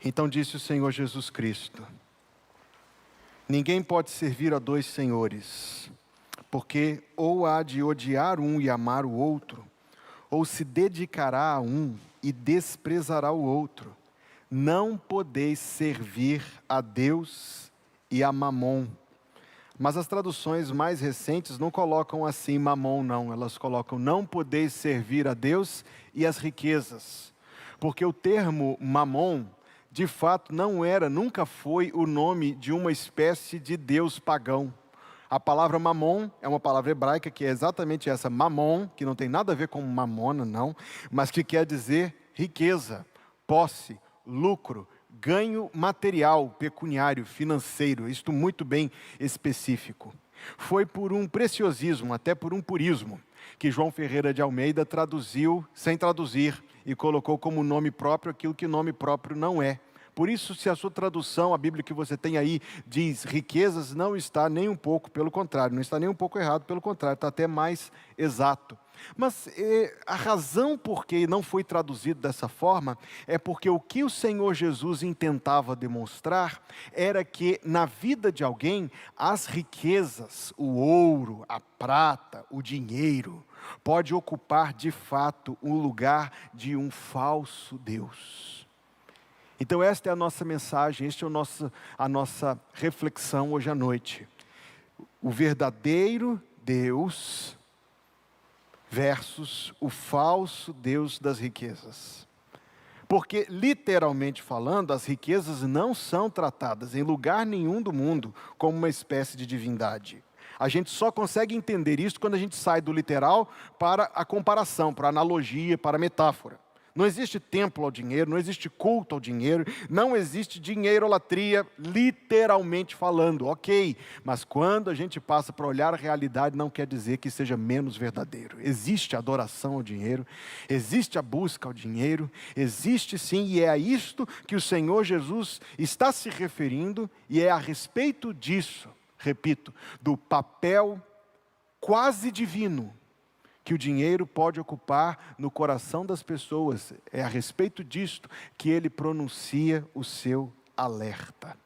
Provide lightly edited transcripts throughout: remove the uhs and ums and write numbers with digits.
Então disse o Senhor Jesus Cristo: ninguém pode servir a dois senhores, porque ou há de odiar um e amar o outro, ou se dedicará a um e desprezará o outro. Não podeis servir a Deus e a Mamon. Mas as traduções mais recentes não colocam assim Mamon, não. Elas colocam: não podeis servir a Deus e as riquezas. Porque o termo Mamon, de fato, nunca foi o nome de uma espécie de deus pagão. A palavra Mamon é uma palavra hebraica que é exatamente essa, Mamon, que não tem nada a ver com mamona, não, mas que quer dizer riqueza, posse, lucro, ganho material, pecuniário, financeiro, isto muito bem específico. Foi por um preciosismo, até por um purismo, que João Ferreira de Almeida traduziu sem traduzir e colocou como nome próprio aquilo que nome próprio não é. Por isso, se a sua tradução, a Bíblia que você tem aí, diz riquezas, não está nem um pouco, pelo contrário, não está nem um pouco errado, pelo contrário, está até mais exato. Mas a razão por que não foi traduzido dessa forma é porque o que o Senhor Jesus intentava demonstrar era que na vida de alguém, as riquezas, o ouro, a prata, o dinheiro, pode ocupar de fato o lugar de um falso Deus. Então esta é a nossa mensagem, esta é a nossa reflexão hoje à noite. O verdadeiro Deus versus o falso Deus das riquezas. Porque, literalmente falando, as riquezas não são tratadas em lugar nenhum do mundo como uma espécie de divindade. A gente só consegue entender isso quando a gente sai do literal para a comparação, para a analogia, para a metáfora. Não existe templo ao dinheiro, não existe culto ao dinheiro, não existe dinheirolatria, literalmente falando, ok. Mas quando a gente passa para olhar a realidade, não quer dizer que seja menos verdadeiro. Existe adoração ao dinheiro, existe a busca ao dinheiro, existe sim, e é a isto que o Senhor Jesus está se referindo, e é a respeito disso, repito, do papel quase divino que o dinheiro pode ocupar no coração das pessoas. É a respeito disto que ele pronuncia o seu alerta.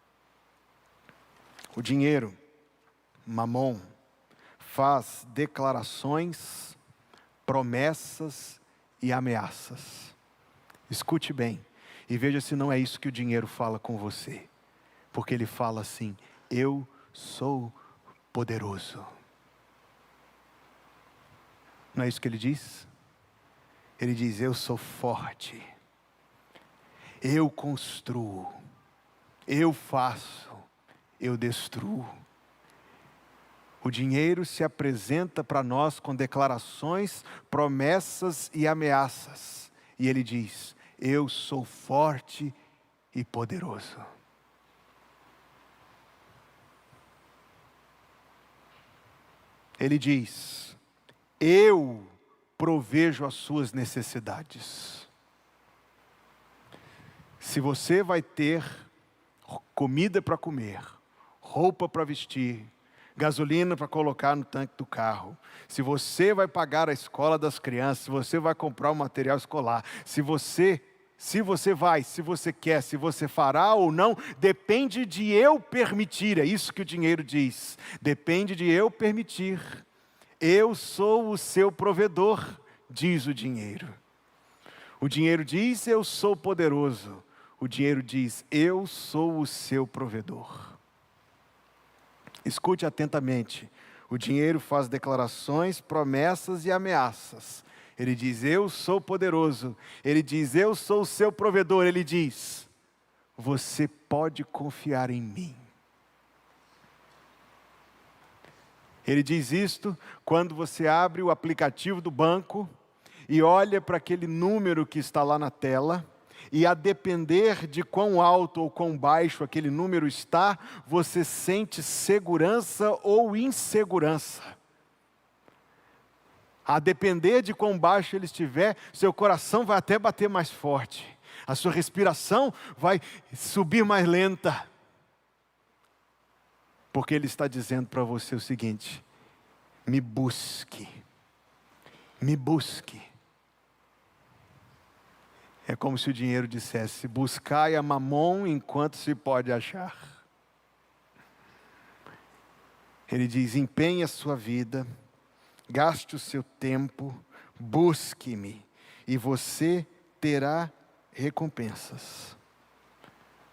O dinheiro, Mamon, faz declarações, promessas e ameaças. Escute bem e veja se não é isso que o dinheiro fala com você. Porque ele fala assim: eu sou poderoso. Não é isso que ele diz? Ele diz: eu sou forte, eu construo, eu faço, eu destruo. O dinheiro se apresenta para nós com declarações, promessas e ameaças. E ele diz: eu sou forte e poderoso. Ele diz: eu provejo as suas necessidades. Se você vai ter comida para comer, roupa para vestir, gasolina para colocar no tanque do carro, se você vai pagar a escola das crianças, se você vai comprar o material escolar, se você quer, se você fará ou não, depende de eu permitir. É isso que o dinheiro diz. Depende de eu permitir. Eu sou o seu provedor, diz o dinheiro. O dinheiro diz: eu sou poderoso. O dinheiro diz: eu sou o seu provedor. Escute atentamente. O dinheiro faz declarações, promessas e ameaças. Ele diz: eu sou poderoso. Ele diz: eu sou o seu provedor. Ele diz: você pode confiar em mim. Ele diz isto quando você abre o aplicativo do banco e olha para aquele número que está lá na tela, e a depender de quão alto ou quão baixo aquele número está, você sente segurança ou insegurança. A depender de quão baixo ele estiver, seu coração vai até bater mais forte. A sua respiração vai subir mais lenta. Porque ele está dizendo para você o seguinte: me busque, me busque. É como se o dinheiro dissesse: buscai a mamon enquanto se pode achar. Ele diz: empenhe a sua vida, gaste o seu tempo, busque-me, e você terá recompensas.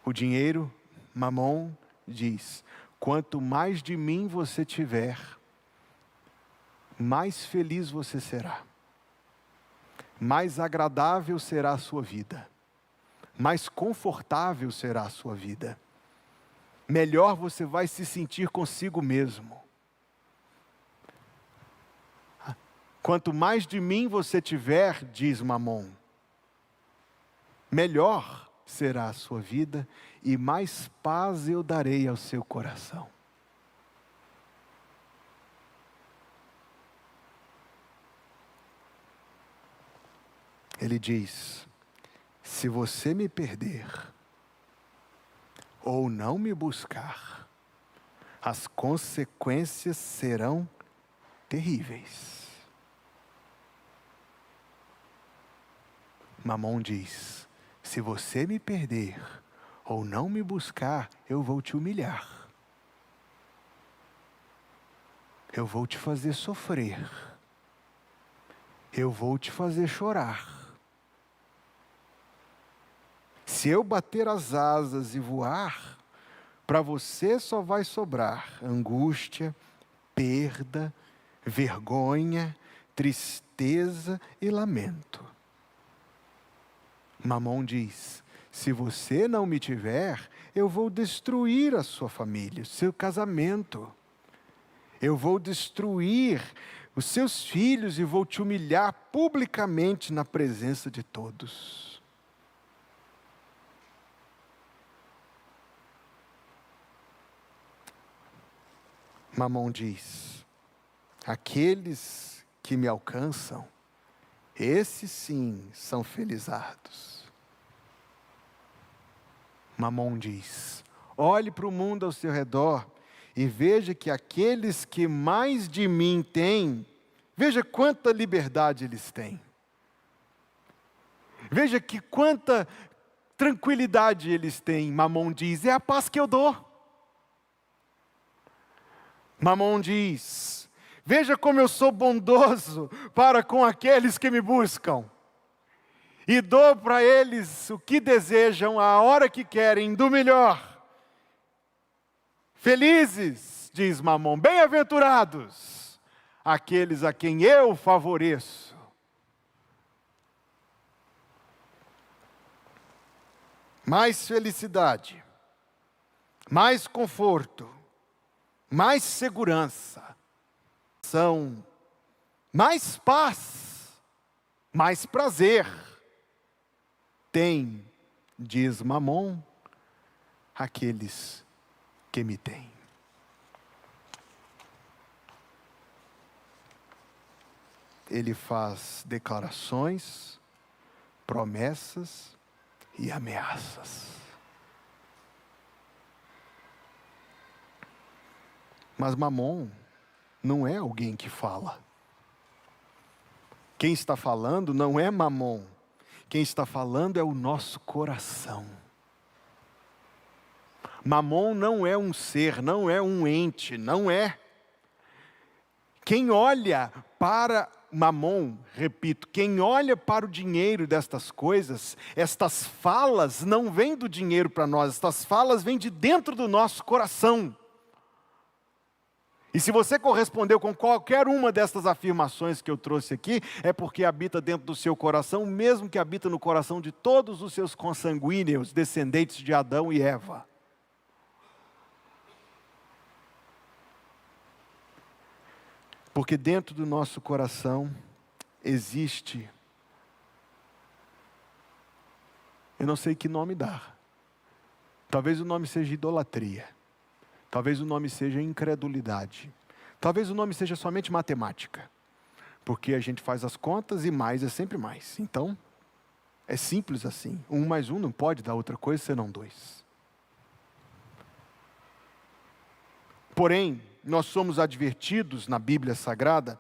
O dinheiro, mamon, diz: quanto mais de mim você tiver, mais feliz você será. Mais agradável será a sua vida. Mais confortável será a sua vida. Melhor você vai se sentir consigo mesmo. Quanto mais de mim você tiver, diz Mamon, melhor será a sua vida e mais paz eu darei ao seu coração. Ele diz: se você me perder, ou não me buscar, as consequências serão terríveis. Mamon diz: se você me perder, ou não me buscar, eu vou te humilhar. Eu vou te fazer sofrer. Eu vou te fazer chorar. Se eu bater as asas e voar, para você só vai sobrar angústia, perda, vergonha, tristeza e lamento. Mamon diz: se você não me tiver, eu vou destruir a sua família, o seu casamento. Eu vou destruir os seus filhos e vou te humilhar publicamente na presença de todos. Mamon diz: aqueles que me alcançam, esses sim são felizardos. Mamon diz: olhe para o mundo ao seu redor e veja que aqueles que mais de mim têm, veja quanta liberdade eles têm. Veja que quanta tranquilidade eles têm. Mamon diz: é a paz que eu dou. Mamon diz: veja como eu sou bondoso para com aqueles que me buscam. E dou para eles o que desejam, a hora que querem, do melhor. Felizes, diz Mamon, bem-aventurados, aqueles a quem eu favoreço. Mais felicidade, mais conforto, mais segurança, são mais paz, mais prazer. Tem, diz Mamon, aqueles que me têm. Ele faz declarações, promessas e ameaças. Mas Mamon não é alguém que fala. Quem está falando não é Mamon. Quem está falando é o nosso coração. Mamon não é um ser, não é um ente, não é. Quem olha para Mamon, repito, quem olha para o dinheiro destas coisas, estas falas não vêm do dinheiro para nós, estas falas vêm de dentro do nosso coração. E se você correspondeu com qualquer uma destas afirmações que eu trouxe aqui, é porque habita dentro do seu coração, mesmo que habita no coração de todos os seus consanguíneos, descendentes de Adão e Eva. Porque dentro do nosso coração existe, eu não sei que nome dar. Talvez o nome seja idolatria. Talvez o nome seja incredulidade. Talvez o nome seja somente matemática. Porque a gente faz as contas e mais é sempre mais. Então, é simples assim. 1 mais 1 não pode dar outra coisa senão 2. Porém, nós somos advertidos na Bíblia Sagrada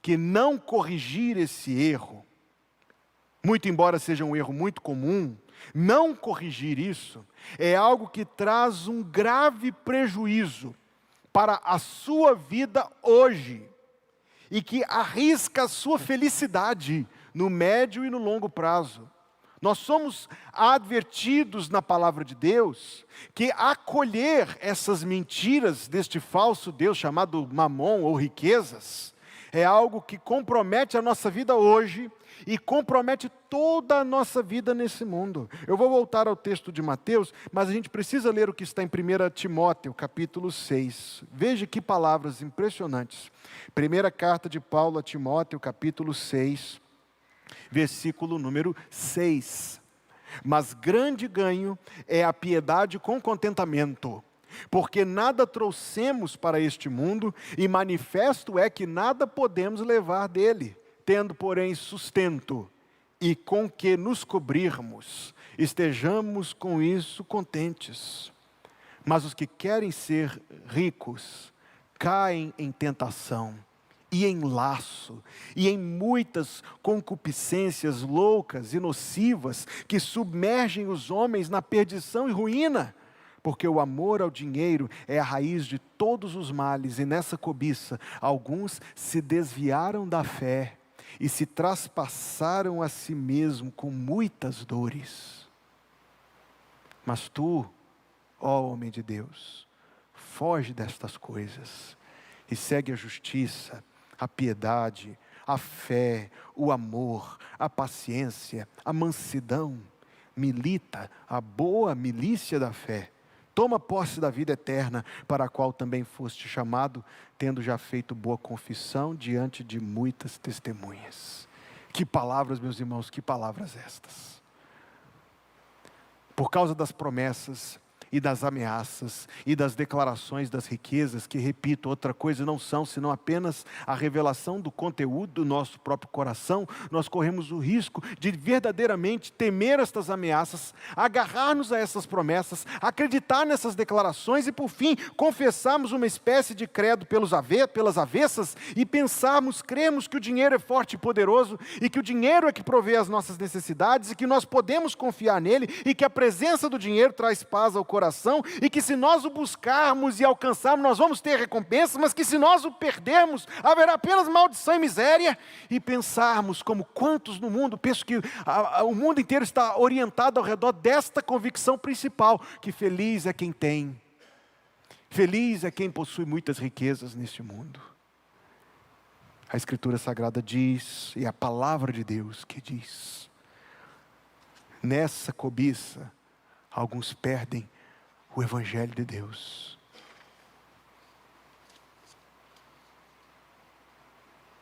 que não corrigir esse erro Muito embora seja um erro muito comum, não corrigir isso é algo que traz um grave prejuízo para a sua vida hoje e que arrisca a sua felicidade no médio e no longo prazo. Nós somos advertidos na palavra de Deus que acolher essas mentiras deste falso Deus chamado Mamon ou riquezas é algo que compromete a nossa vida hoje e compromete toda a nossa vida nesse mundo. Eu vou voltar ao texto de Mateus, mas a gente precisa ler o que está em 1 Timóteo, capítulo 6. Veja que palavras impressionantes. Primeira carta de Paulo a Timóteo, capítulo 6, versículo número 6. Mas grande ganho é a piedade com contentamento, porque nada trouxemos para este mundo, e manifesto é que nada podemos levar dele. Tendo, porém, sustento e com que nos cobrirmos, estejamos com isso contentes. Mas os que querem ser ricos, caem em tentação, e em laço, e em muitas concupiscências loucas e nocivas, que submergem os homens na perdição e ruína. Porque o amor ao dinheiro é a raiz de todos os males, e nessa cobiça, alguns se desviaram da fé, e se traspassaram a si mesmo com muitas dores. Mas tu, ó homem de Deus, foge destas coisas, e segue a justiça, a piedade, a fé, o amor, a paciência, a mansidão. Milita a boa milícia da fé. Toma posse da vida eterna, para a qual também foste chamado, tendo já feito boa confissão diante de muitas testemunhas. Que palavras, meus irmãos, que palavras estas. Por causa das promessas e das ameaças e das declarações das riquezas, que, repito, outra coisa não são senão apenas a revelação do conteúdo do nosso próprio coração, nós corremos o risco de verdadeiramente temer estas ameaças, agarrar-nos a essas promessas, acreditar nessas declarações e, por fim, confessarmos uma espécie de credo pelas avessas e pensarmos, cremos que o dinheiro é forte e poderoso e que o dinheiro é que provê as nossas necessidades e que nós podemos confiar nele e que a presença do dinheiro traz paz ao coração e que se nós o buscarmos e alcançarmos, nós vamos ter recompensa, mas que se nós o perdermos, haverá apenas maldição e miséria. E pensarmos como quantos no mundo, penso que o mundo inteiro está orientado ao redor desta convicção principal, que feliz é quem tem, feliz é quem possui muitas riquezas neste mundo. A Escritura Sagrada diz, e a palavra de Deus que diz, nessa cobiça, alguns perdem o Evangelho de Deus.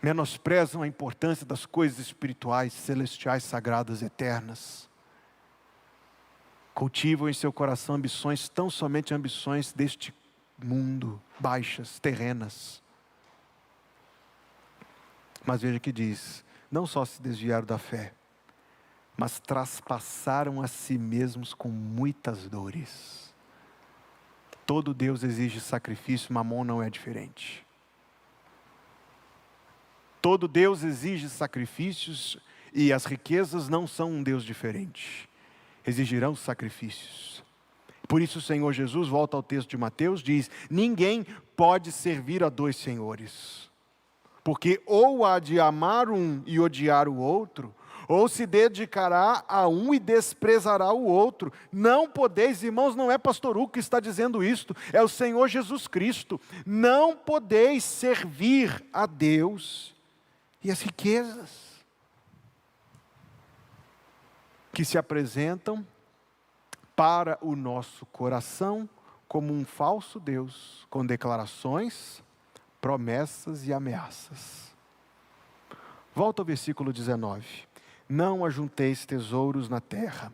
Menosprezam a importância das coisas espirituais, celestiais, sagradas, eternas. Cultivam em seu coração ambições, tão somente ambições deste mundo, baixas, terrenas. Mas veja que diz, não só se desviaram da fé, mas traspassaram a si mesmos com muitas dores. Todo Deus exige sacrifício, Mamon não é diferente. Todo Deus exige sacrifícios e as riquezas não são um Deus diferente. Exigirão sacrifícios. Por isso o Senhor Jesus, volta ao texto de Mateus, diz, ninguém pode servir a dois senhores. Porque ou há de amar um e odiar o outro, ou se dedicará a um e desprezará o outro. Não podeis, irmãos, não é pastor Hugo que está dizendo isto, é o Senhor Jesus Cristo. Não podeis servir a Deus e as riquezas, que se apresentam para o nosso coração como um falso Deus, com declarações, promessas e ameaças. Volta ao versículo 19. Não ajunteis tesouros na terra,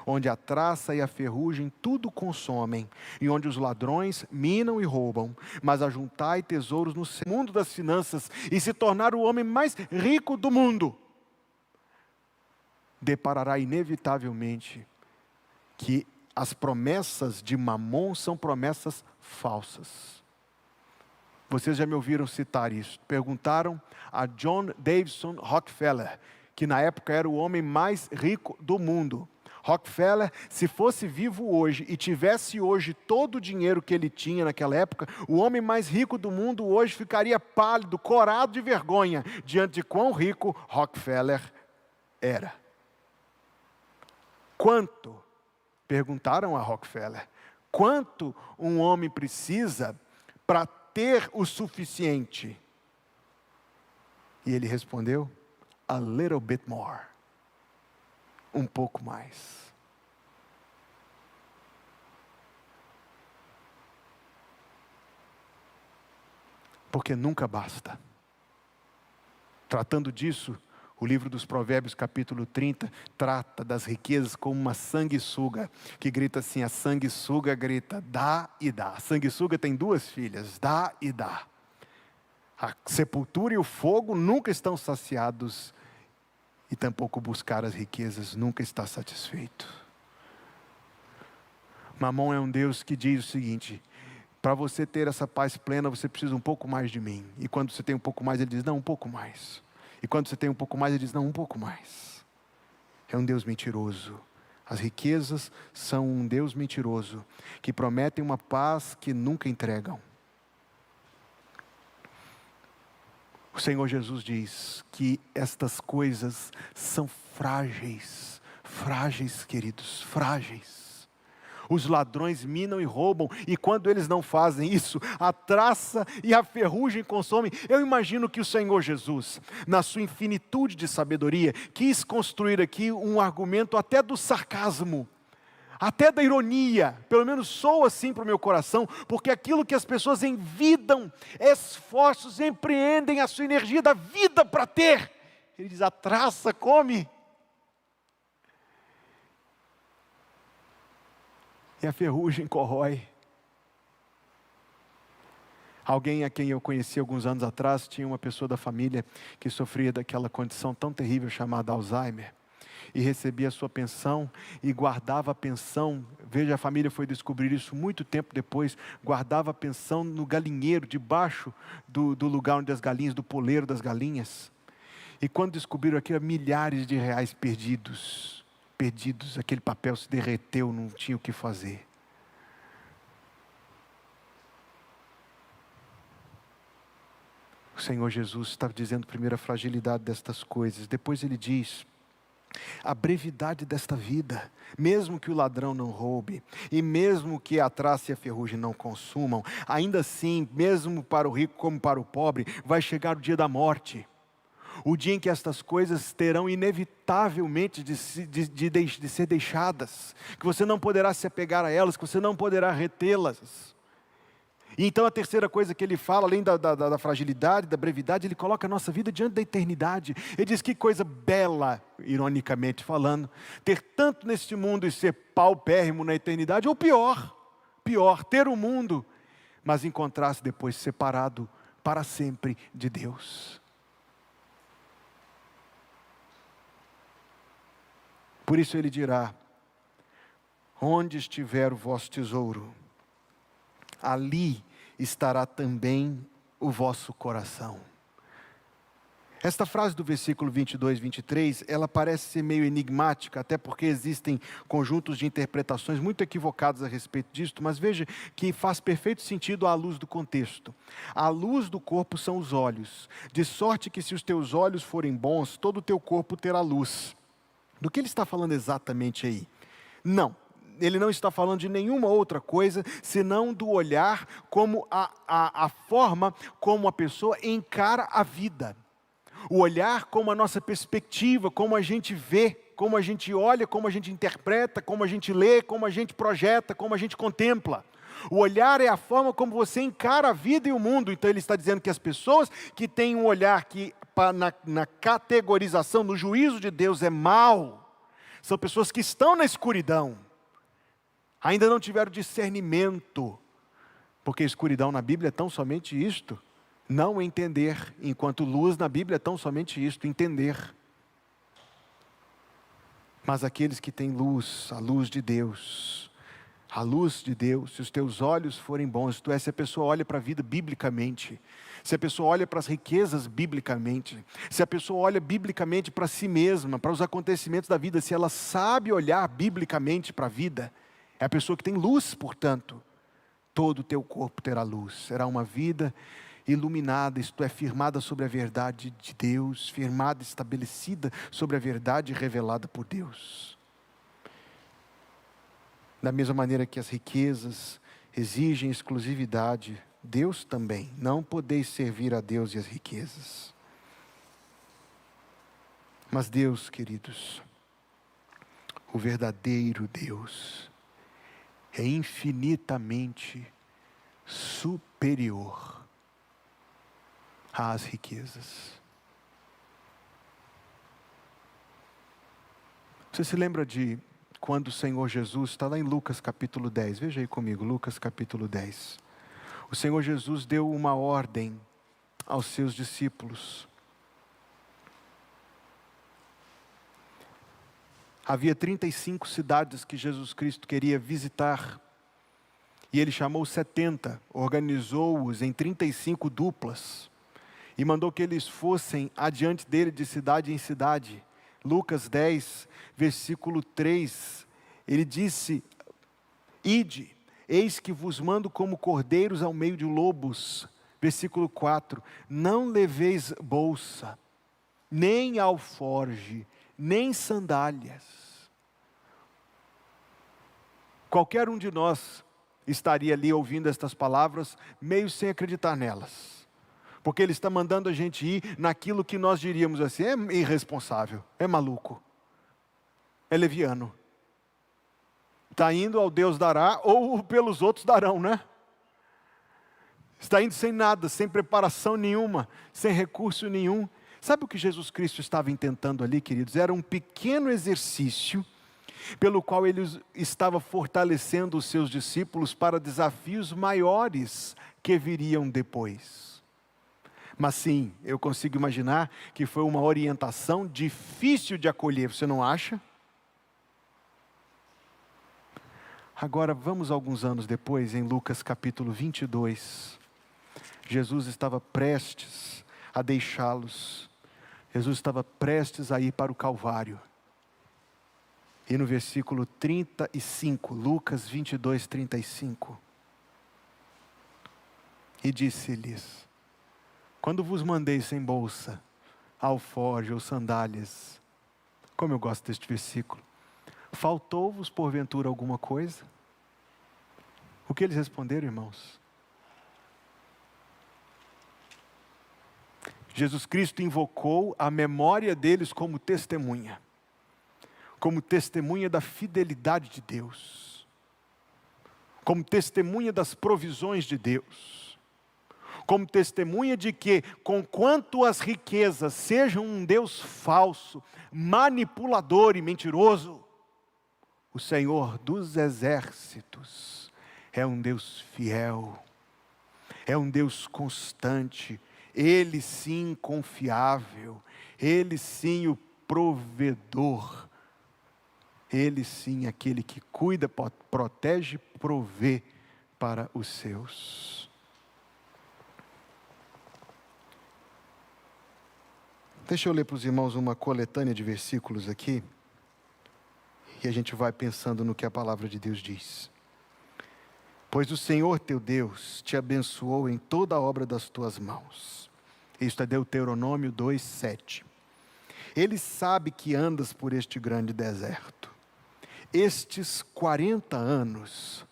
onde a traça e a ferrugem tudo consomem, e onde os ladrões minam e roubam, mas ajuntai tesouros no mundo das finanças, e se tornar o homem mais rico do mundo, deparará inevitavelmente que as promessas de Mamon são promessas falsas. Vocês já me ouviram citar isso. Perguntaram a John Davison Rockefeller, que na época era o homem mais rico do mundo. Rockefeller, se fosse vivo hoje e tivesse hoje todo o dinheiro que ele tinha naquela época, o homem mais rico do mundo hoje ficaria pálido, corado de vergonha, diante de quão rico Rockefeller era. Quanto? Perguntaram a Rockefeller. Quanto um homem precisa para ter o suficiente? E ele respondeu, a little bit more. Um pouco mais. Porque nunca basta. Tratando disso, o livro dos Provérbios, capítulo 30, trata das riquezas como uma sanguessuga, que grita assim, a sanguessuga grita, dá e dá. A sanguessuga tem 2 filhas, dá e dá. A sepultura e o fogo nunca estão saciados, e tampouco buscar as riquezas nunca está satisfeito. Mamon é um Deus que diz o seguinte, para você ter essa paz plena, você precisa um pouco mais de mim. E quando você tem um pouco mais, ele diz, não, um pouco mais. E quando você tem um pouco mais, ele diz, não, um pouco mais. É um Deus mentiroso. As riquezas são um Deus mentiroso, que prometem uma paz que nunca entregam. O Senhor Jesus diz que estas coisas são frágeis, frágeis, queridos, frágeis. Os ladrões minam e roubam, e quando eles não fazem isso, a traça e a ferrugem consomem. Eu imagino que o Senhor Jesus, na sua infinitude de sabedoria, quis construir aqui um argumento até do sarcasmo, até da ironia, pelo menos soa assim para o meu coração, porque aquilo que as pessoas envidam, esforços, empreendem a sua energia da vida para ter, ele diz, a traça come, e a ferrugem corrói. Alguém a quem eu conheci alguns anos atrás, tinha uma pessoa da família que sofria daquela condição tão terrível chamada Alzheimer, e recebia a sua pensão, e guardava a pensão, veja, a família foi descobrir isso muito tempo depois, guardava a pensão no galinheiro, debaixo do lugar onde as galinhas, do poleiro das galinhas, e quando descobriram aquilo, milhares de reais perdidos, aquele papel se derreteu, não tinha o que fazer. O Senhor Jesus está dizendo primeiro a fragilidade destas coisas, depois ele diz, a brevidade desta vida, mesmo que o ladrão não roube, e mesmo que a traça e a ferrugem não consumam, ainda assim, mesmo para o rico como para o pobre, vai chegar o dia da morte. O dia em que estas coisas terão inevitavelmente de ser deixadas, que você não poderá se apegar a elas, que você não poderá retê-las. E então a terceira coisa que ele fala, além da fragilidade, da brevidade, ele coloca a nossa vida diante da eternidade. Ele diz que coisa bela, ironicamente falando, ter tanto neste mundo e ser paupérrimo na eternidade, ou pior, ter o mundo, mas encontrar-se depois separado para sempre de Deus. Por isso ele dirá, onde estiver o vosso tesouro, ali estará também o vosso coração. Esta frase do versículo 22, 23, ela parece ser meio enigmática, até porque existem conjuntos de interpretações muito equivocados a respeito disso, mas veja que faz perfeito sentido à luz do contexto. A luz do corpo são os olhos, de sorte que se os teus olhos forem bons, todo o teu corpo terá luz. Do que ele está falando exatamente aí? Não. Ele não está falando de nenhuma outra coisa, senão do olhar como a forma como a pessoa encara a vida. O olhar como a nossa perspectiva, como a gente vê, como a gente olha, como a gente interpreta, como a gente lê, como a gente projeta, como a gente contempla. O olhar é a forma como você encara a vida e o mundo. Então ele está dizendo que as pessoas que têm um olhar que na categorização, no juízo de Deus é mau, são pessoas que estão na escuridão. Ainda não tiveram discernimento, porque escuridão na Bíblia é tão somente isto, não entender, enquanto luz na Bíblia é tão somente isto, entender. Mas aqueles que têm luz, a luz de Deus, a luz de Deus, se os teus olhos forem bons, isto é, se a pessoa olha para a vida biblicamente, se a pessoa olha para as riquezas biblicamente, se a pessoa olha biblicamente para si mesma, para os acontecimentos da vida, se ela sabe olhar biblicamente para a vida, é a pessoa que tem luz, portanto, todo o teu corpo terá luz, será uma vida iluminada, isto é, firmada sobre a verdade de Deus, firmada, estabelecida sobre a verdade revelada por Deus. Da mesma maneira que as riquezas exigem exclusividade, Deus também. Não podeis servir a Deus e as riquezas. Mas Deus, queridos, o verdadeiro Deus, é infinitamente superior às riquezas. Você se lembra de quando o Senhor Jesus, está lá em Lucas capítulo 10, veja aí comigo, Lucas capítulo 10. O Senhor Jesus deu uma ordem aos seus discípulos. Havia 35 cidades que Jesus Cristo queria visitar. E ele chamou 70, organizou-os em 35 duplas. E mandou que eles fossem adiante dele de cidade em cidade. Lucas 10, versículo 3, ele disse: Ide, eis que vos mando como cordeiros ao meio de lobos. Versículo 4, não leveis bolsa, nem alforge, nem sandálias. Qualquer um de nós estaria ali ouvindo estas palavras, meio sem acreditar nelas. Porque ele está mandando a gente ir naquilo que nós diríamos assim, é irresponsável, é maluco, é leviano. Está indo ao Deus dará, ou pelos outros darão, né? Está indo sem nada, sem preparação nenhuma, sem recurso nenhum. Sabe o que Jesus Cristo estava intentando ali, queridos? Era um pequeno exercício, pelo qual ele estava fortalecendo os seus discípulos para desafios maiores que viriam depois. Mas sim, eu consigo imaginar que foi uma orientação difícil de acolher, você não acha? Agora, vamos alguns anos depois, em Lucas capítulo 22. Jesus estava prestes a deixá-los. Jesus estava prestes a ir para o Calvário. E no versículo 35, Lucas 22, 35. E disse-lhes: quando vos mandei sem bolsa, alforje ou sandálias, como eu gosto deste versículo, faltou-vos porventura alguma coisa? O que eles responderam, irmãos? Jesus Cristo invocou a memória deles como testemunha da fidelidade de Deus, como testemunha das provisões de Deus, como testemunha de que, conquanto as riquezas sejam um Deus falso, manipulador e mentiroso, o Senhor dos exércitos é um Deus fiel, é um Deus constante, Ele sim confiável, Ele sim o provedor, Ele sim aquele que cuida, protege, provê para os seus. Deixa eu ler para os irmãos uma coletânea de versículos aqui, e a gente vai pensando no que a palavra de Deus diz. Pois o Senhor teu Deus te abençoou em toda a obra das tuas mãos. Isto é Deuteronômio 2:7. Ele sabe que andas por este grande deserto. Estes 40 anos,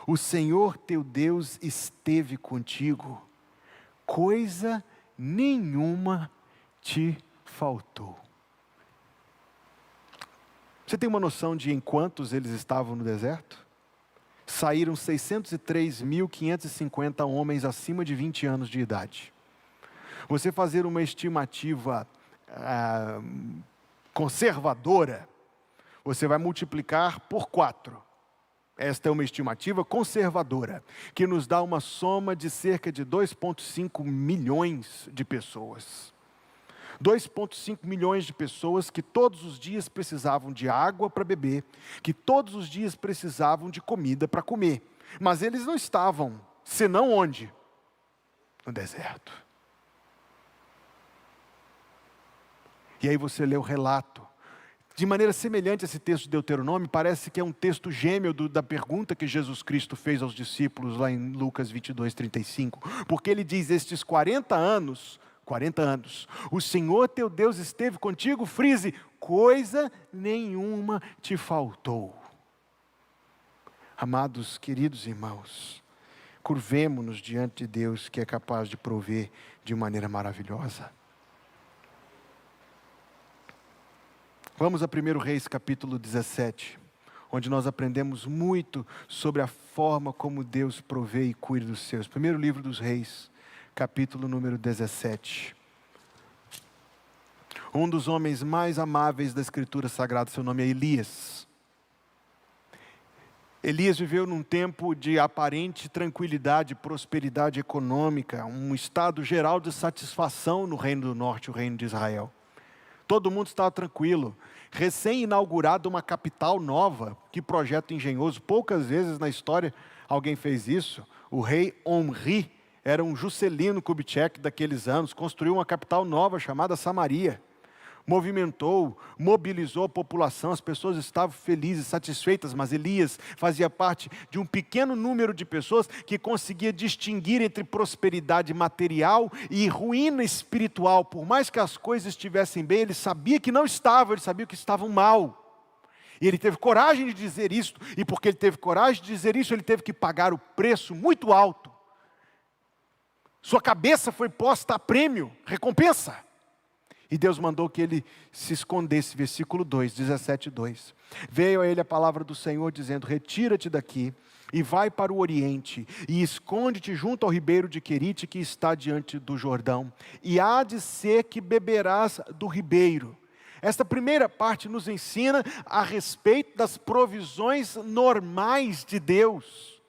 o Senhor teu Deus esteve contigo, coisa nenhuma te faltou. Você tem uma noção de em quantos eles estavam no deserto? Saíram 603.550 homens acima de 20 anos de idade. Você fazer uma estimativa conservadora, você vai multiplicar por 4. Esta é uma estimativa conservadora, que nos dá uma soma de cerca de 2,5 milhões de pessoas. 2,5 milhões de pessoas que todos os dias precisavam de água para beber, que todos os dias precisavam de comida para comer. Mas eles não estavam, senão onde? No deserto. E aí você lê o relato. De maneira semelhante a esse texto de Deuteronômio, parece que é um texto gêmeo da pergunta que Jesus Cristo fez aos discípulos lá em Lucas 22, 35. Porque ele diz, estes 40 anos, o Senhor teu Deus esteve contigo, frise, coisa nenhuma te faltou. Amados, queridos irmãos, curvemo-nos diante de Deus que é capaz de prover de maneira maravilhosa. Vamos a 1 Reis capítulo 17, onde nós aprendemos muito sobre a forma como Deus provê e cuida dos seus. Primeiro livro dos Reis, capítulo número 17. Um dos homens mais amáveis da Escritura Sagrada, seu nome é Elias. Elias viveu num tempo de aparente tranquilidade, prosperidade econômica, um estado geral de satisfação no Reino do Norte, o Reino de Israel. Todo mundo estava tranquilo. Recém-inaugurada uma capital nova, que projeto engenhoso. Poucas vezes na história alguém fez isso. O rei Omri era um Juscelino Kubitschek daqueles anos. Construiu uma capital nova chamada Samaria. Movimentou, mobilizou a população, as pessoas estavam felizes, satisfeitas, mas Elias fazia parte de um pequeno número de pessoas que conseguia distinguir entre prosperidade material e ruína espiritual. Por mais que as coisas estivessem bem, ele sabia que não estavam, ele sabia que estavam mal. E ele teve coragem de dizer isso, e porque ele teve coragem de dizer isso, ele teve que pagar o preço muito alto. Sua cabeça foi posta a prêmio, recompensa. E Deus mandou que ele se escondesse, versículo 2, 17:2. Veio a ele a palavra do Senhor dizendo, retira-te daqui e vai para o oriente e esconde-te junto ao ribeiro de Querite que está diante do Jordão. E há de ser que beberás do ribeiro. Esta primeira parte nos ensina a respeito das provisões normais de Deus,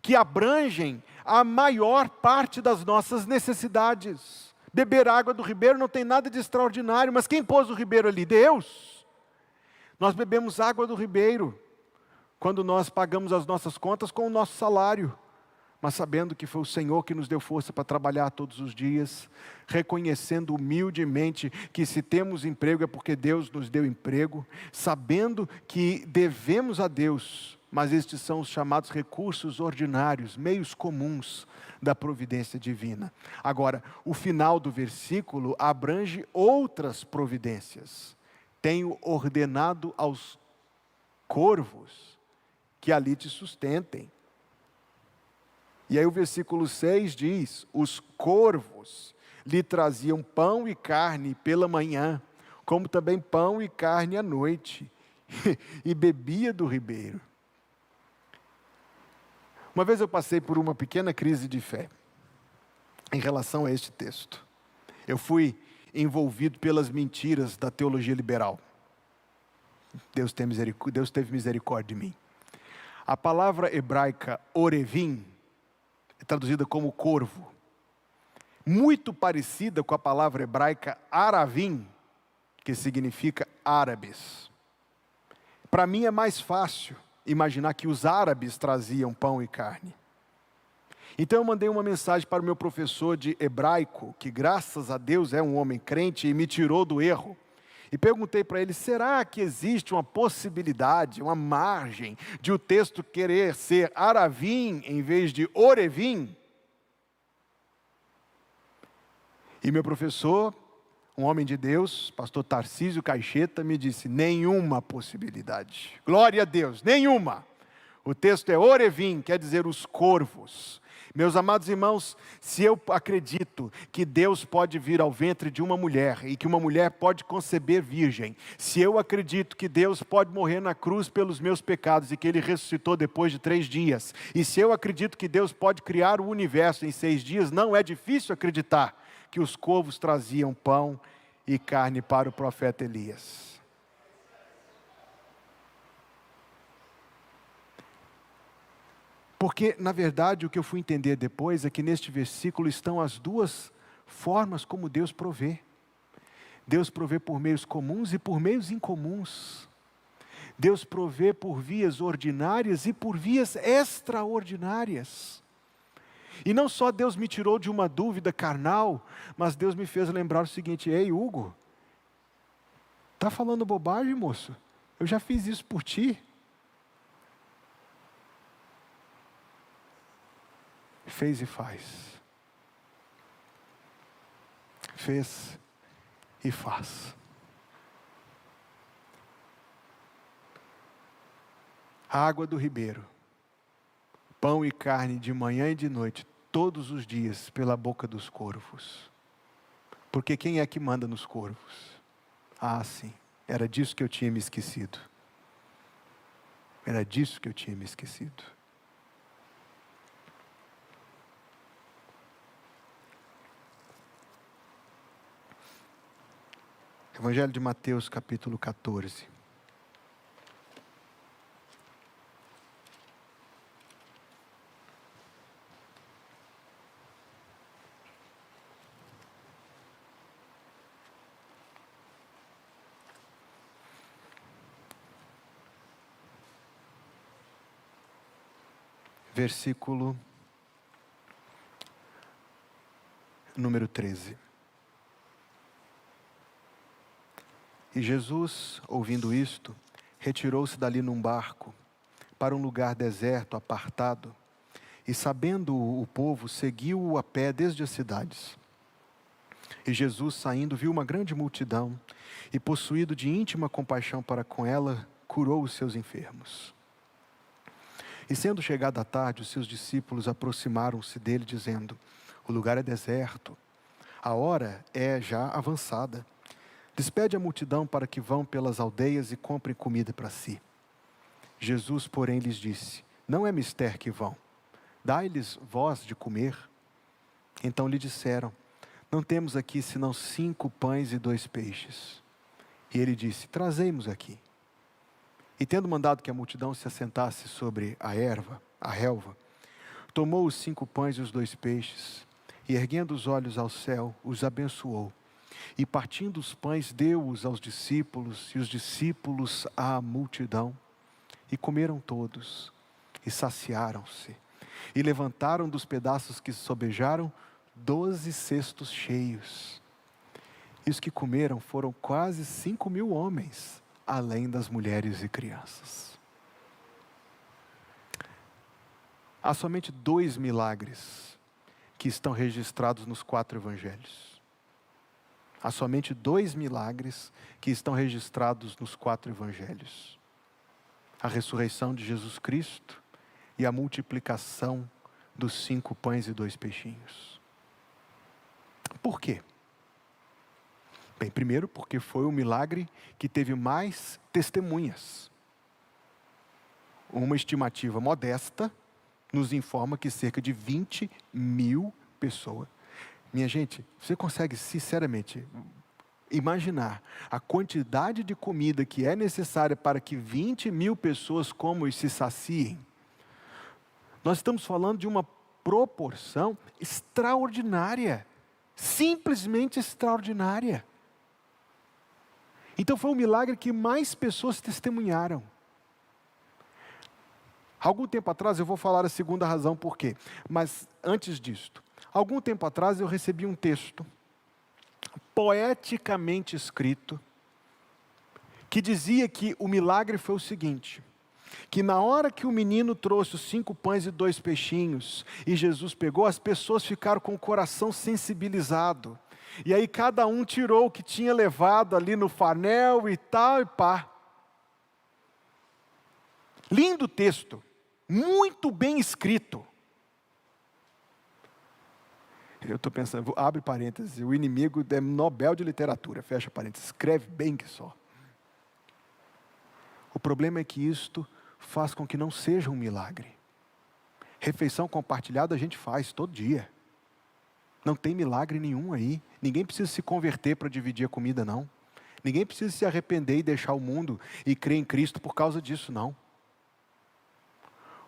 que abrangem a maior parte das nossas necessidades. Beber água do ribeiro não tem nada de extraordinário, mas quem pôs o ribeiro ali? Deus. Nós bebemos água do ribeiro quando nós pagamos as nossas contas com o nosso salário, mas sabendo que foi o Senhor que nos deu força para trabalhar todos os dias, reconhecendo humildemente que se temos emprego é porque Deus nos deu emprego, sabendo que devemos a Deus, mas estes são os chamados recursos ordinários, meios comuns da providência divina. Agora, o final do versículo abrange outras providências. Tenho ordenado aos corvos que ali te sustentem. E aí o versículo 6 diz, os corvos lhe traziam pão e carne pela manhã, como também pão e carne à noite, e bebia do ribeiro. Uma vez eu passei por uma pequena crise de fé em relação a este texto. Eu fui envolvido pelas mentiras da teologia liberal. Deus teve misericórdia de mim. A palavra hebraica orevim é traduzida como corvo. Muito parecida com a palavra hebraica aravim, que significa árabes. Para mim é mais fácil imaginar que os árabes traziam pão e carne. Então eu mandei uma mensagem para o meu professor de hebraico, que graças a Deus é um homem crente e me tirou do erro. E perguntei para ele, será que existe uma possibilidade, uma margem de o texto querer ser aravim em vez de orevim? E meu professor, um homem de Deus, pastor Tarcísio Caixeta, me disse, nenhuma possibilidade. Glória a Deus, nenhuma. O texto é orevim, quer dizer os corvos. Meus amados irmãos, se eu acredito que Deus pode vir ao ventre de uma mulher e que uma mulher pode conceber virgem, se eu acredito que Deus pode morrer na cruz pelos meus pecados e que Ele ressuscitou depois de 3 dias, e se eu acredito que Deus pode criar o universo em 6 dias, não é difícil acreditar que os corvos traziam pão e carne para o profeta Elias. Porque, na verdade, o que eu fui entender depois é que neste versículo estão as duas formas como Deus provê. Deus provê por meios comuns e por meios incomuns. Deus provê por vias ordinárias e por vias extraordinárias. E não só Deus me tirou de uma dúvida carnal, mas Deus me fez lembrar o seguinte: ei, Hugo, está falando bobagem, moço? Eu já fiz isso por ti. Fez e faz. Fez e faz. A água do ribeiro, pão e carne de manhã e de noite, todos os dias, pela boca dos corvos. Porque quem é que manda nos corvos? Ah, sim, era disso que eu tinha me esquecido. Era disso que eu tinha me esquecido. Evangelho de Mateus, capítulo 14. Versículo número 13. E Jesus, ouvindo isto, retirou-se dali num barco, para um lugar deserto, apartado, e sabendo o povo, seguiu-o a pé desde as cidades. E Jesus, saindo, viu uma grande multidão, e possuído de íntima compaixão para com ela, curou os seus enfermos. E sendo chegada a tarde, os seus discípulos aproximaram-se dele, dizendo: o lugar é deserto, a hora é já avançada. Despede a multidão para que vão pelas aldeias e comprem comida para si. Jesus, porém, lhes disse: não é mister que vão, dai-lhes vós de comer. Então lhe disseram: não temos aqui senão 5 pães e 2 peixes. E ele disse: trazei-mos aqui. E tendo mandado que a multidão se assentasse sobre a relva, tomou os 5 pães e os 2 peixes, e erguendo os olhos ao céu, os abençoou. E partindo os pães, deu-os aos discípulos, e os discípulos à multidão. E comeram todos, e saciaram-se. E levantaram dos pedaços que sobejaram 12 cestos cheios. E os que comeram foram quase 5.000 homens, além das mulheres e crianças. Há somente 2 milagres que estão registrados nos 4 evangelhos. Há somente 2 milagres que estão registrados nos 4 evangelhos: a ressurreição de Jesus Cristo e a multiplicação dos 5 pães e 2 peixinhos. Por quê? Bem, primeiro porque foi o milagre que teve mais testemunhas. Uma estimativa modesta nos informa que cerca de 20.000 pessoas. Minha gente, você consegue sinceramente imaginar a quantidade de comida que é necessária para que 20.000 pessoas comam e se saciem? Nós estamos falando de uma proporção extraordinária, simplesmente extraordinária. Então foi um milagre que mais pessoas testemunharam. Algum tempo atrás, eu vou falar a segunda razão por quê. Mas antes disto, algum tempo atrás eu recebi um texto, poeticamente escrito, que dizia que o milagre foi o seguinte: que na hora que o menino trouxe os 5 pães e 2 peixinhos, e Jesus pegou, as pessoas ficaram com o coração sensibilizado. E aí cada um tirou o que tinha levado ali no farnel e tal e pá. Lindo texto, muito bem escrito. Eu estou pensando, abre parênteses, o inimigo é Nobel de literatura, fecha parênteses, escreve bem que só. O problema é que isto faz com que não seja um milagre. Refeição compartilhada a gente faz todo dia. Não tem milagre nenhum aí. Ninguém precisa se converter para dividir a comida, não. Ninguém precisa se arrepender e deixar o mundo e crer em Cristo por causa disso, não.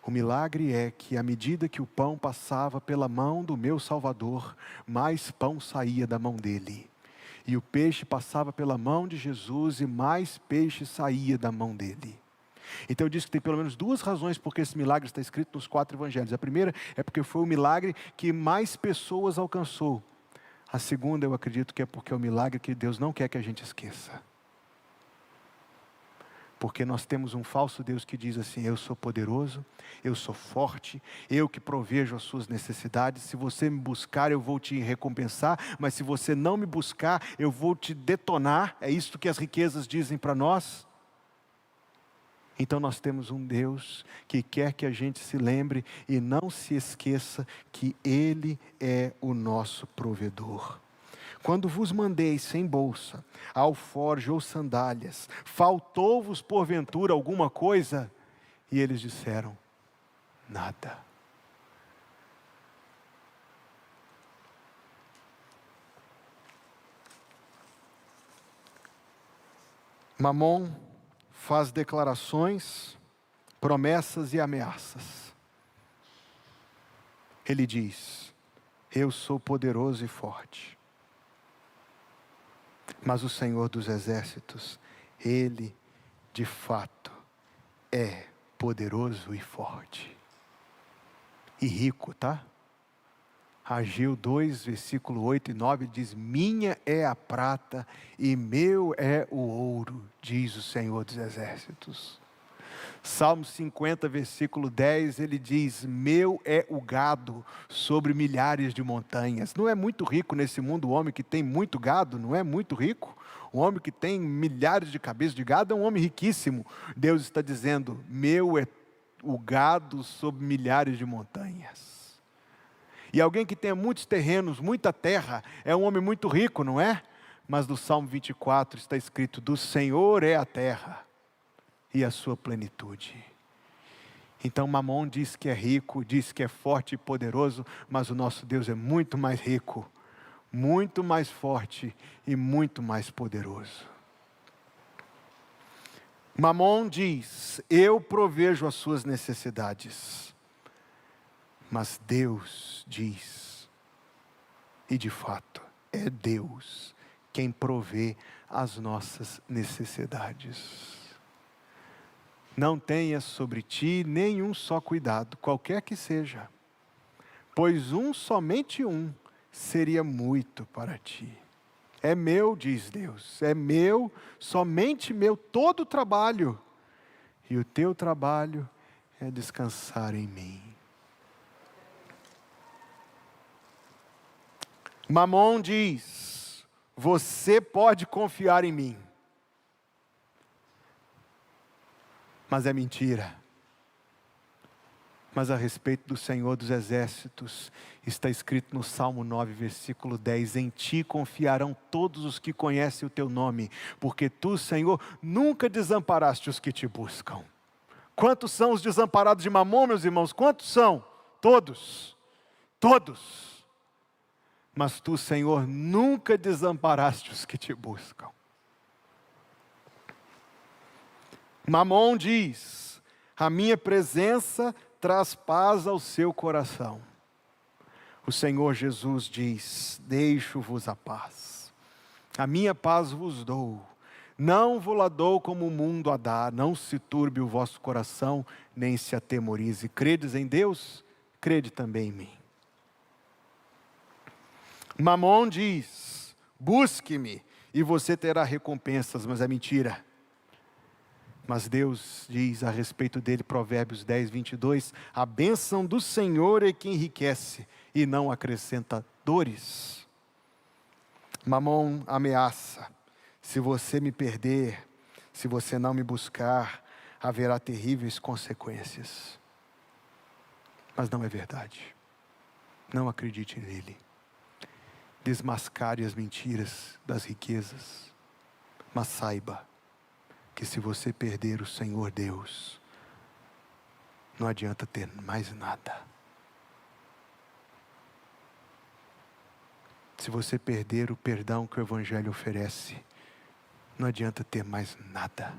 O milagre é que à medida que o pão passava pela mão do meu Salvador, mais pão saía da mão dele. E o peixe passava pela mão de Jesus e mais peixe saía da mão dele. Então eu disse que tem pelo menos duas razões porque esse milagre está escrito nos 4 evangelhos. A primeira é porque foi o milagre que mais pessoas alcançou. A segunda eu acredito que é porque é o milagre que Deus não quer que a gente esqueça. Porque nós temos um falso Deus que diz assim: eu sou poderoso, eu sou forte, eu que provejo as suas necessidades. Se você me buscar, eu vou te recompensar. Mas se você não me buscar, eu vou te detonar. É isso que as riquezas dizem para nós. Então nós temos um Deus que quer que a gente se lembre e não se esqueça que Ele é o nosso provedor. Quando vos mandei sem bolsa, alforje ou sandálias, faltou-vos porventura alguma coisa? E eles disseram: nada. Mamon faz declarações, promessas e ameaças. Ele diz: eu sou poderoso e forte. Mas o Senhor dos Exércitos, Ele, de fato, é poderoso e forte. E rico, tá? Ageu 2, versículo 8 e 9, diz: minha é a prata e meu é o ouro, diz o Senhor dos Exércitos. Salmo 50, versículo 10, ele diz: meu é o gado sobre milhares de montanhas. Não é muito rico nesse mundo o homem que tem muito gado? Não é muito rico? O homem que tem milhares de cabeças de gado é um homem riquíssimo. Deus está dizendo: meu é o gado sobre milhares de montanhas. E alguém que tenha muitos terrenos, muita terra, é um homem muito rico, não é? Mas no Salmo 24 está escrito: do Senhor é a terra e a sua plenitude. Então Mamon diz que é rico, diz que é forte e poderoso, mas o nosso Deus é muito mais rico, muito mais forte e muito mais poderoso. Mamon diz: eu provejo as suas necessidades. Mas Deus diz, e de fato é Deus quem provê as nossas necessidades. Não tenhas sobre ti nenhum só cuidado, qualquer que seja, pois somente um, seria muito para ti. É meu, diz Deus, é meu, somente meu, todo o trabalho, e o teu trabalho é descansar em mim. Mamon diz: você pode confiar em mim. Mas é mentira. Mas a respeito do Senhor dos Exércitos, está escrito no Salmo 9, versículo 10, em ti confiarão todos os que conhecem o teu nome, porque tu, Senhor, nunca desamparaste os que te buscam. Quantos são os desamparados de Mamon, meus irmãos? Quantos são? Todos. Todos. Mas tu, Senhor, nunca desamparaste os que te buscam. Mamon diz: a minha presença traz paz ao seu coração. O Senhor Jesus diz: deixo-vos a paz. A minha paz vos dou. Não vou lá dou como o mundo a dá. Não se turbe o vosso coração, nem se atemorize. Credes em Deus? Crede também em mim. Mamon diz: busque-me e você terá recompensas, mas é mentira. Mas Deus diz a respeito dele, Provérbios 10, 22, a bênção do Senhor é que enriquece e não acrescenta dores. Mamon ameaça: se você me perder, se você não me buscar, haverá terríveis consequências. Mas não é verdade. Não acredite nele. Desmascare as mentiras das riquezas, mas saiba que se você perder o Senhor Deus, não adianta ter mais nada. Se você perder o perdão que o Evangelho oferece, não adianta ter mais nada.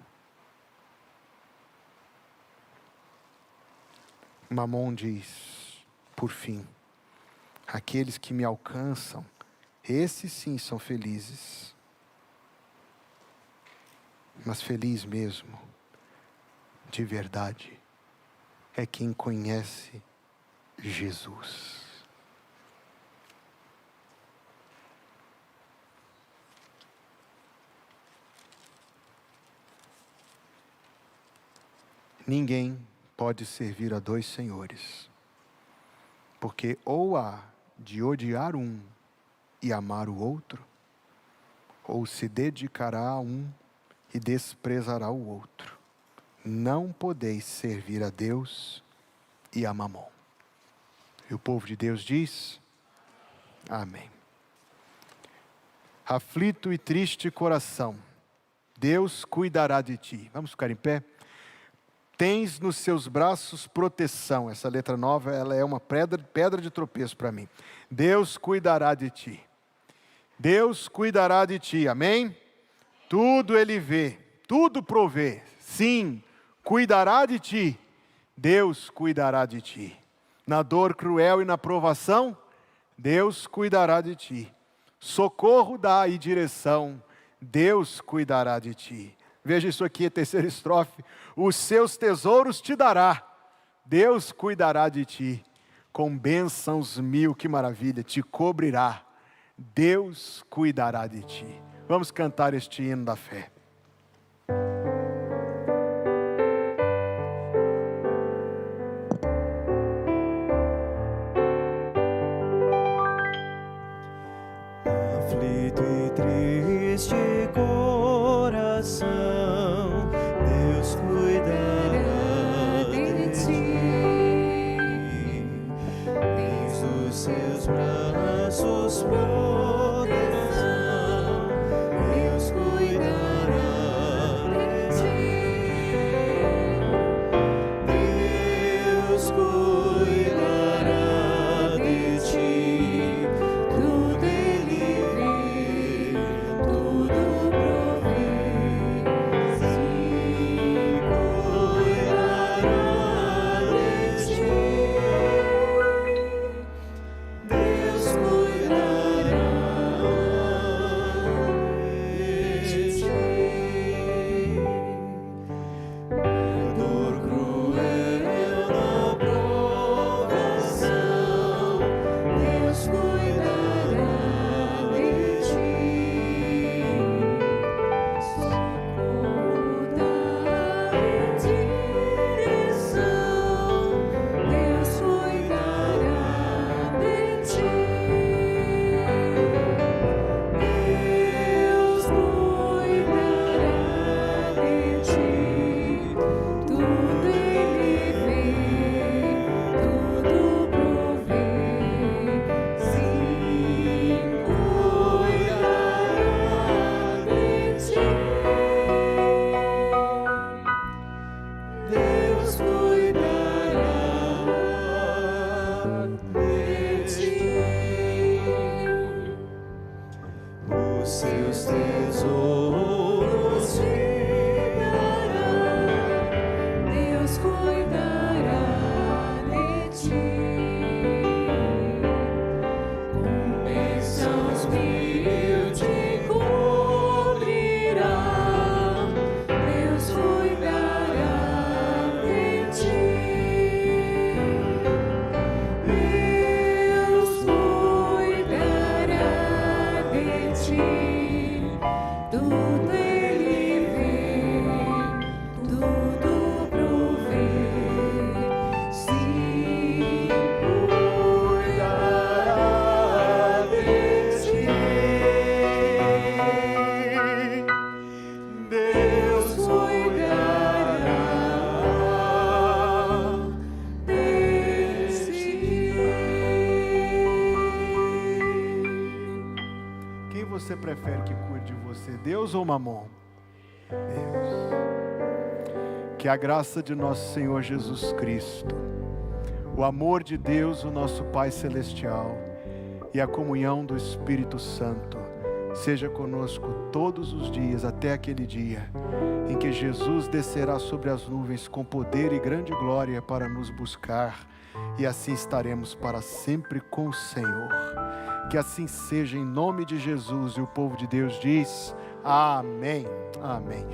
Mamon diz, por fim: aqueles que me alcançam Esses sim são felizes. Mas feliz mesmo, de verdade, é quem conhece Jesus. Ninguém pode servir a dois senhores, porque ou há de odiar um e amar o outro, ou se dedicará a um e desprezará o outro. Não podeis servir a Deus e a Mamon. E o povo de Deus diz: amém. Aflito e triste coração, Deus cuidará de ti. Vamos ficar em pé? Tens nos seus braços proteção. Essa letra nova, ela é uma pedra de tropeço para mim. Deus cuidará de ti. Deus cuidará de ti, amém? Tudo Ele vê, tudo provê. Sim, cuidará de ti. Deus cuidará de ti. Na dor cruel e na provação, Deus cuidará de ti. Socorro dá e direção, Deus cuidará de ti. Veja isso aqui, a terceira estrofe. Os seus tesouros te dará, Deus cuidará de ti. Com bênçãos mil, que maravilha, te cobrirá, Deus cuidará de ti. Vamos cantar este hino da fé. Aflito e triste coração, Deus cuidará de ti. Eis os seus braços proteção, Deus cuidará de ti. Deus cuidará de ti. Tudo Ele vê, tudo provê. Sim, cuidará de ti. Deus cuidará de ti. Na dor cruel, na provação, Deus cuidará de ti. Socorro dá e direção, Deus cuidará de ti. Deus cuidará de ti. Tudo Ele vê, tudo provê. Sim, cuidará de ti. Deus cuidará de ti. Os seus tesouros te dará, Deus cuidará de ti. Com bênçãos mil te cobrirá, Deus cuidará de ti. Deus cuidará de ti. Tudo Ele vê, tudo provê. Sim, cuidará de ti. Deus cuidará de ti. Quem você prefere que cuide de você, Deus ou Mamon? Deus. Que a graça de nosso Senhor Jesus Cristo, o amor de Deus, o nosso Pai Celestial, e a comunhão do Espírito Santo seja conosco todos os dias, até aquele dia em que Jesus descerá sobre as nuvens com poder e grande glória para nos buscar e assim estaremos para sempre com o Senhor. Que assim seja em nome de Jesus, e o povo de Deus diz: amém, amém.